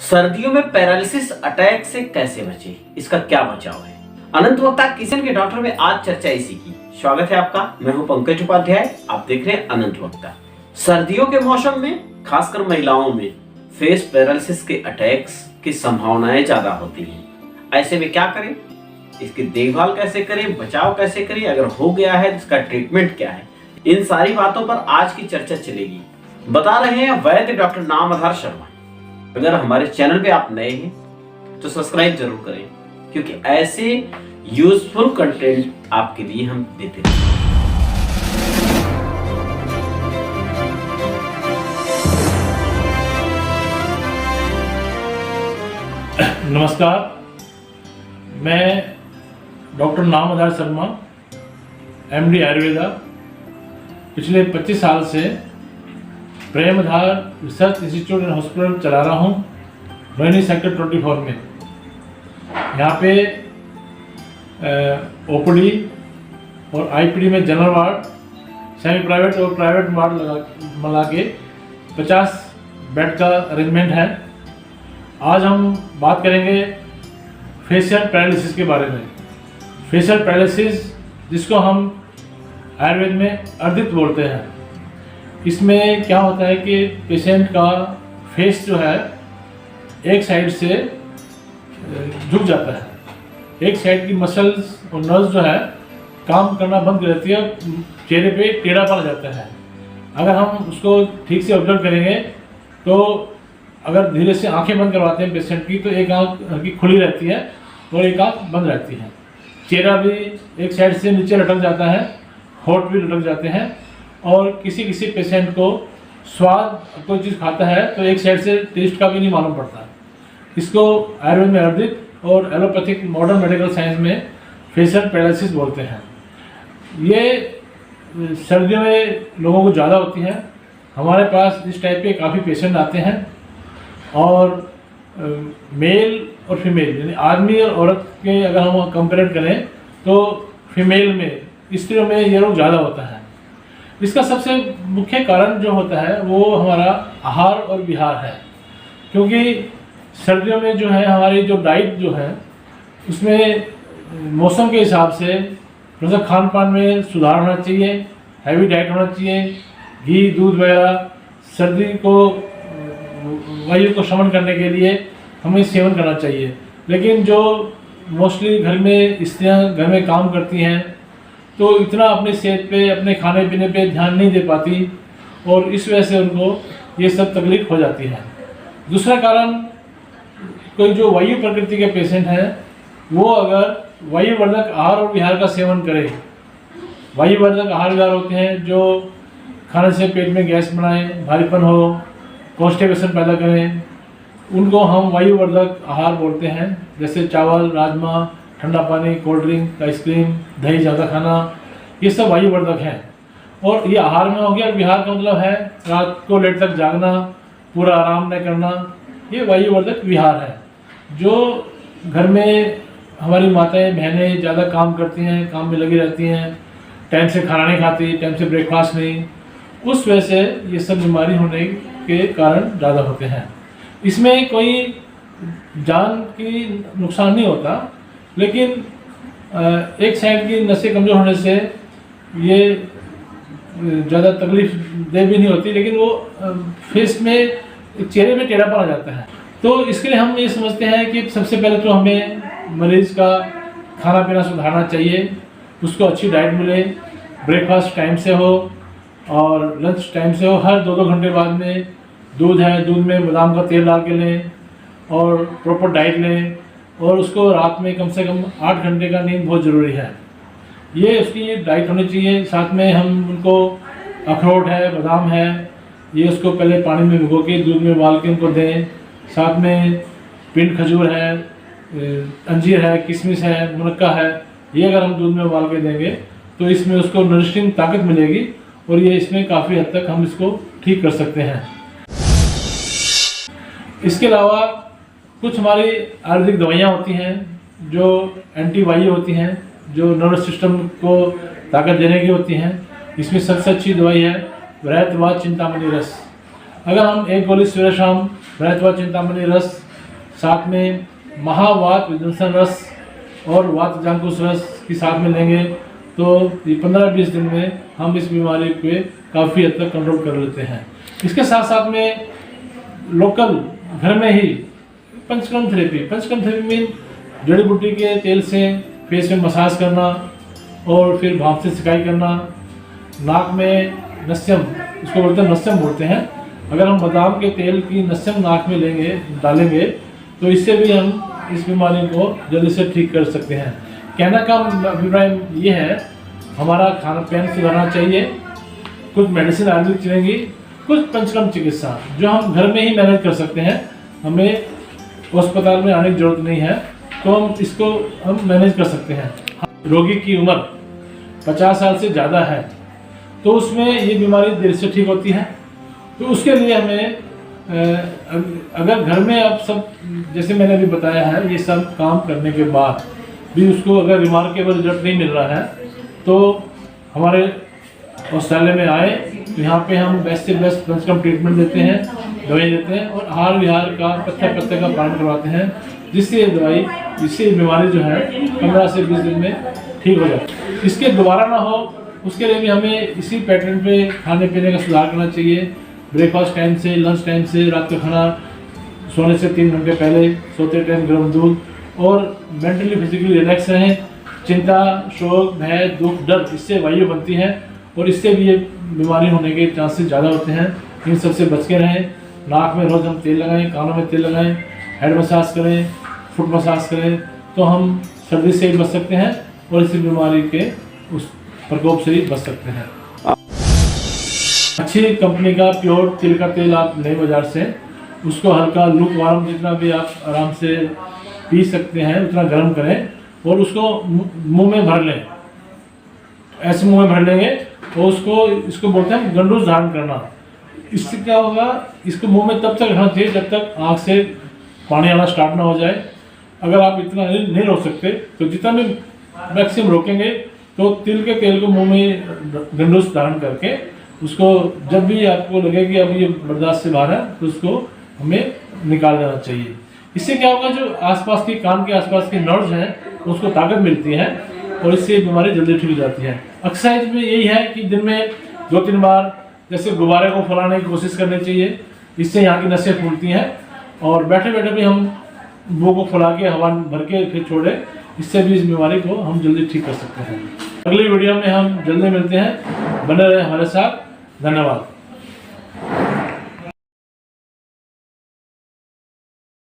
सर्दियों में paralysis attack से कैसे बचे, इसका क्या बचाव है? अनंत वक्ता किशन के डॉक्टर में आज चर्चा इसी की। स्वागत है आपका, मैं हूं पंकज उपाध्याय। आप देख रहे हैं अनंत वक्ता। सर्दियों के मौसम में खासकर महिलाओं में फेस पैरालिसिस के अटैक्स की संभावनाएं ज्यादा होती हैं। ऐसे में क्या करें, इसकी देखभाल कैसे करें, बचाव कैसे करें, अगर हो गया है तो इसका ट्रीटमेंट क्या है, इन सारी बातों पर आज की चर्चा चलेगी। बता रहे हैं वैद्य डॉक्टर नामधार शर्मा। अगर हमारे चैनल पे आप नए हैं तो सब्सक्राइब जरूर करें, क्योंकि ऐसे यूजफुल कंटेंट आपके लिए हम देते हैं। नमस्कार, मैं डॉक्टर नामधार शर्मा, एमडी आयुर्वेदा, पिछले 25 साल से प्रेमधार रिसर्च इंस्टीट्यूट एंड हॉस्पिटल चला रहा हूँ रोहिणी सेक्टर 24 में। यहाँ पे ओपीडी और आईपीडी में जनरल वार्ड, सेमी प्राइवेट और प्राइवेट वार्ड मिला के 50 बेड का अरेंजमेंट है। आज हम बात करेंगे फेशियल पैरालिसिस के बारे में। फेशियल पैरालिसिस, जिसको हम आयुर्वेद में अर्दित बोलते हैं, इसमें क्या होता है कि पेशेंट का फेस जो है एक साइड से झुक जाता है। एक साइड की मसल्स और नर्व्स जो है काम करना बंद कर देती है, चेहरे पे टेढ़ा पड़ जाता है। अगर हम उसको ठीक से ऑब्जर्व करेंगे तो अगर धीरे से आंखें बंद करवाते हैं पेशेंट की, तो एक आंख हल्की खुली रहती है और एक आंख बंद रहती है। चेहरा भी एक साइड से नीचे लटक जाता है, होंठ भी लटक जाते हैं, और किसी किसी पेशेंट को स्वाद कोई चीज़ खाता है तो एक साइड से टेस्ट का भी नहीं मालूम पड़ता। इसको आयुर्वेद में अर्दित और एलोपैथिक मॉडर्न मेडिकल साइंस में फेशियल पैरालिसिस बोलते हैं। ये सर्दियों में लोगों को ज़्यादा होती है। हमारे पास इस टाइप के काफ़ी पेशेंट आते हैं, और मेल और फीमेल यानी आदमी और औरत के अगर हम कंपेयर करें तो फीमेल में, स्त्रियों में ये रोग ज़्यादा होता है। इसका सबसे मुख्य कारण जो होता है वो हमारा आहार और विहार है, क्योंकि सर्दियों में जो है हमारी जो डाइट जो है उसमें मौसम के हिसाब से थोड़ा सा खान पान में सुधार होना चाहिए, हैवी डाइट होना चाहिए, घी दूध वगैरह सर्दी को वायु को शमन करने के लिए हमें सेवन करना चाहिए। लेकिन जो मोस्टली घर में स्त्रियां घर में काम करती हैं तो इतना अपनी सेहत पे, अपने खाने पीने पे ध्यान नहीं दे पाती, और इस वजह से उनको ये सब तकलीफ हो जाती है। दूसरा कारण, कोई जो वायु प्रकृति के पेशेंट हैं वो अगर वायुवर्धक आहार और विहार का सेवन करें। वायुवर्धक आहार विहार होते हैं जो खाने से पेट में गैस बनाएं, भारीपन हो, कॉन्स्टिपेशन पैदा करें, उनको हम वायुवर्धक आहार बोलते हैं। जैसे चावल, राजमा, ठंडा पानी, कोल्ड ड्रिंक, आइसक्रीम, दही ज़्यादा खाना, ये सब वायुवर्धक हैं। और ये आहार में हो गया। विहार का मतलब है रात को लेट तक जागना, पूरा आराम न करना, ये वायुवर्धक विहार है। जो घर में हमारी माताएं बहनें ज़्यादा काम करती हैं, काम में लगी रहती हैं, टाइम से खाना नहीं खाती, टाइम से ब्रेकफास्ट नहीं, उस वजह से ये सब बीमारी होने के कारण ज़्यादा होते हैं। इसमें कोई जान की नुकसान नहीं होता, लेकिन एक साइड की नसें कमज़ोर होने से ये ज़्यादा तकलीफ दे भी नहीं होती, लेकिन वो फेस में, चेहरे में टेढ़ापन आ जाता है। तो इसके लिए हम ये समझते हैं कि सबसे पहले तो हमें मरीज़ का खाना पीना सुधारना चाहिए, उसको अच्छी डाइट मिले, ब्रेकफास्ट टाइम से हो और लंच टाइम से हो। हर 2-2 घंटे बाद में दूध है, दूध में बादाम का तेल डाल के लें और प्रॉपर डाइट लें, और उसको रात में कम से कम 8 घंटे का नींद बहुत ज़रूरी है। ये उसकी डाइट होनी चाहिए। साथ में हम उनको अखरोट है, बादाम है, ये उसको पहले पानी में भिगो के दूध में उबाल के उनको दें। साथ में पिंड खजूर है, अंजीर है, किशमिश है, मुनक्का है, ये अगर हम दूध में उबाल के देंगे तो इसमें उसको नरिशिंग ताकत मिलेगी, और ये इसमें काफ़ी हद तक हम इसको ठीक कर सकते हैं। इसके अलावा कुछ हमारी आयुर्वेदिक दवाइयाँ होती हैं जो एंटीवायु होती हैं, जो नर्वस सिस्टम को ताकत देने की होती हैं। इसमें सबसे अच्छी दवाई है वृहत व चिंतामणि रस। अगर हम एक गोली सवेरे शाम वृहत व चिंतामणि रस साथ में महावात विदंसन रस और वात जानकुश रस की साथ में लेंगे तो ये 15-20 दिन में हम इस बीमारी पे काफ़ी हद तक कंट्रोल कर लेते हैं। इसके साथ साथ में लोकल घर में ही पंचकर्म थेरेपी मीन जड़ी बूटी के तेल से फेस में मसाज करना और फिर भाप से सिकाई करना। नाक में नस्यम, इसको बोलते हैं नस्यम बोलते हैं। अगर हम बादाम के तेल की नस्यम नाक में डालेंगे तो इससे भी हम इस बीमारी को जल्दी से ठीक कर सकते हैं। कहने का अभिप्राय ये है, हमारा खाना पीना सुधारना चाहिए, कुछ मेडिसिन आयुर्वेदिक चलेंगी, कुछ पंचकर्म चिकित्सा जो हम घर में ही मैनेज कर सकते हैं, हमें अस्पताल में आने की जरूरत नहीं है, तो हम मैनेज कर सकते हैं। रोगी की उम्र 50 साल से ज़्यादा है तो उसमें ये बीमारी देर से ठीक होती है। तो उसके लिए हमें अगर घर में आप सब, जैसे मैंने अभी बताया है, ये सब काम करने के बाद भी उसको अगर रिमार्केबल रिजल्ट नहीं मिल रहा है तो हमारे औषधालय में आए, तो यहाँ पे हम बेस्ट से बेस्ट पंचकर्म ट्रीटमेंट देते हैं, दवाई देते हैं और आहार विहार का पत्ते का पालन करवाते हैं, जिससे ये बीमारी जो है 15 से 20 दिन में ठीक हो जाती है। इसके दोबारा ना हो उसके लिए भी हमें इसी पैटर्न पे खाने पीने का सुधार करना चाहिए। ब्रेकफास्ट टाइम से, लंच टाइम से, रात का खाना सोने से 3 घंटे पहले, सोते टाइम गर्म दूध, और मेंटली फिजिकली रिलैक्स रहें। चिंता, शोक, भय, दुख, डर, इससे वायु बनती है और इससे भी ये बीमारी होने के चांसेस ज़्यादा होते हैं। इन सबसे बच के रहें। नाक में रोज़ हम तेल लगाएं, कानों में तेल लगाएं, हेड मसाज करें, फुट मसाज करें, तो हम सर्दी से ही बच सकते हैं और इस बीमारी के उस प्रकोप से ही बच सकते हैं। अच्छी कंपनी का प्योर तिल का तेल आप लें बाजार से, उसको हल्का लूक वार्म, जितना भी आप आराम से पी सकते हैं उतना गर्म करें और उसको मुंह में भर लें। ऐसे मुंह में भर लेंगे और इसको बोलते हैं गंडूस धारण करना। इससे क्या होगा, इसको मुंह में तब तक रखना चाहिए जब तक आँख से पानी आना स्टार्ट ना हो जाए। अगर आप इतना नहीं रोक सकते तो जितना भी मैक्सिमम रोकेंगे तो तिल के तेल को मुंह में गंडूस धारण करके उसको जब भी आपको लगे कि अब ये बर्दाश्त से बाहर है तो उसको हमें निकाल देना चाहिए। इससे क्या होगा, जो आसपास की कान के आसपास के नर्व्स हैं उसको ताकत मिलती है और इससे बीमारी जल्दी ठीक हो जाती है। एक्सरसाइज में यही है कि दिन में 2-3 बार जैसे गुब्बारे को फैलाने की कोशिश करनी चाहिए, इससे यहाँ की नसें फूलती हैं और बैठे बैठे भी हम मुँह को फुला के हवा भर के फिर छोड़े, इससे भी इस बीमारी को हम जल्दी ठीक कर सकते हैं। अगली वीडियो में हम जल्दी मिलते हैं, बने रहे हमारे साथ। धन्यवाद।